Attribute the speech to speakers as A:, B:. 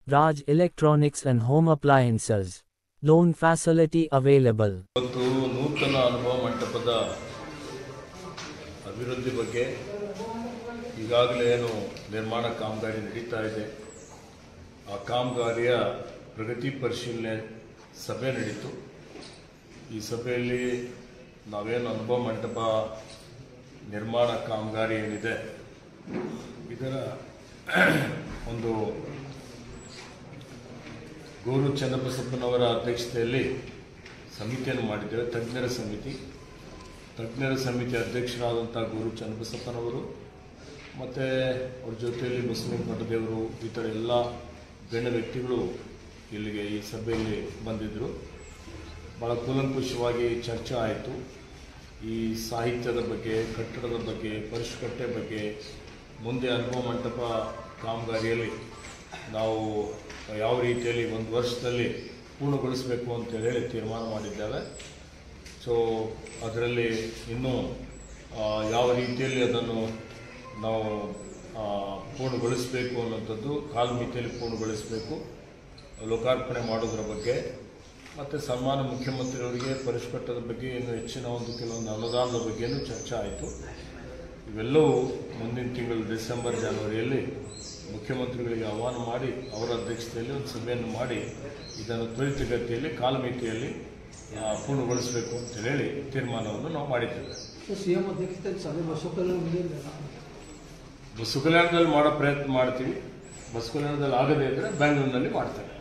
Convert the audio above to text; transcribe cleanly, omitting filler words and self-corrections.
A: Raj Electronics and Home Appliances. Loan facility available.
B: ಇವತ್ತು ನೂತನ ಅನುಭವ ಮಂಟಪದ ಅಭಿವೃದ್ಧಿ ಬಗ್ಗೆ ಈಗಾಗಲೇ ಏನು ನಿರ್ಮಾಣ ಕಾಮಗಾರಿ ನಡೀತಾ ಇದೆ ಆ ಕಾಮಗಾರಿಯ ಪ್ರಗತಿ ಪರಿಶೀಲನೆ ಸಭೆ ನಡೀತು. ಈ ಸಭೆಯಲ್ಲಿ ನಾವೇನು ಅನುಭವ ಮಂಟಪ ನಿರ್ಮಾಣ ಕಾಮಗಾರಿ ಏನಿದೆ ಇದರ ಒಂದು ಗೌರವ್ ಚನ್ನಬಸಪ್ಪನವರ ಅಧ್ಯಕ್ಷತೆಯಲ್ಲಿ ಸಮಿತಿಯನ್ನು ಮಾಡಿದ್ದೇವೆ. ತಜ್ಞರ ಸಮಿತಿ ಅಧ್ಯಕ್ಷರಾದಂಥ ಗೌರವ್ ಚನ್ನಬಸಪ್ಪನವರು ಮತ್ತು ಅವ್ರ ಜೊತೆಯಲ್ಲಿ ಬಸವಲಿಂಗ ಮಠದೇವರು ಈ ಥರ ಎಲ್ಲ ಗಣ್ಯ ವ್ಯಕ್ತಿಗಳು ಇಲ್ಲಿಗೆ ಈ ಸಭೆಯಲ್ಲಿ ಬಂದಿದ್ದರು. ಭಾಳ ಕೂಲಂಕುಷವಾಗಿ ಚರ್ಚೆ ಆಯಿತು. ಈ ಸಾಹಿತ್ಯದ ಬಗ್ಗೆ, ಕಟ್ಟಡದ ಬಗ್ಗೆ, ಪರಿಷ್ಕಟ್ಟೆ ಬಗ್ಗೆ, ಮುಂದೆ ಅನುಭವ ಮಂಟಪ ಕಾಮಗಾರಿಯಲ್ಲಿ ನಾವು ಯಾವ ರೀತಿಯಲ್ಲಿ ಒಂದು ವರ್ಷದಲ್ಲಿ ಪೂರ್ಣಗೊಳಿಸಬೇಕು ಅಂತ ಹೇಳಿ ತೀರ್ಮಾನ ಮಾಡಿದ್ದೇವೆ. ಸೊ ಅದರಲ್ಲಿ ಇನ್ನೂ ಯಾವ ರೀತಿಯಲ್ಲಿ ಅದನ್ನು ನಾವು ಪೂರ್ಣಗೊಳಿಸಬೇಕು ಅನ್ನೋಂಥದ್ದು, ಕಾಲಮಿತಿಯಲ್ಲಿ ಪೂರ್ಣಗೊಳಿಸಬೇಕು, ಲೋಕಾರ್ಪಣೆ ಮಾಡೋದ್ರ ಬಗ್ಗೆ ಮತ್ತು ಸನ್ಮಾನ ಮುಖ್ಯಮಂತ್ರಿಯವರಿಗೆ ಪರಿಷ್ಕಟ್ಟದ ಬಗ್ಗೆ ಇನ್ನು ಹೆಚ್ಚಿನ ಕೆಲವೊಂದು ಅನುದಾನದ ಬಗ್ಗೆಯೂ ಚರ್ಚೆ ಆಯಿತು. ಇವೆಲ್ಲವೂ ಮುಂದಿನ ತಿಂಗಳು ಡಿಸೆಂಬರ್ ಜನವರಿಯಲ್ಲಿ ಮುಖ್ಯಮಂತ್ರಿಗಳಿಗೆ ಆಹ್ವಾನ ಮಾಡಿ ಅವರ ಅಧ್ಯಕ್ಷತೆಯಲ್ಲಿ ಒಂದು ಸಭೆಯನ್ನು ಮಾಡಿ ಇದನ್ನು ತ್ವರಿತಗತಿಯಲ್ಲಿ ಕಾಲಮಿತಿಯಲ್ಲಿ ಪೂರ್ಣಗೊಳಿಸಬೇಕು ಅಂತ ಹೇಳಿ ತೀರ್ಮಾನವನ್ನು ನಾವು ಮಾಡಿದ್ದೇವೆ.
C: ಸಿಎಂ ಅಧ್ಯಕ್ಷತೆಯಲ್ಲಿ ಸಭೆ
B: ಬಸವ ಕಲ್ಯಾಣದಲ್ಲಿ ಮಾಡೋ ಪ್ರಯತ್ನ ಮಾಡ್ತೀವಿ. ಬಸವ ಕಲ್ಯಾಣದಲ್ಲಿ ಆಗದೇ ಇದ್ದರೆ ಬೆಂಗಳೂರಿನಲ್ಲಿ ಮಾಡ್ತೇವೆ.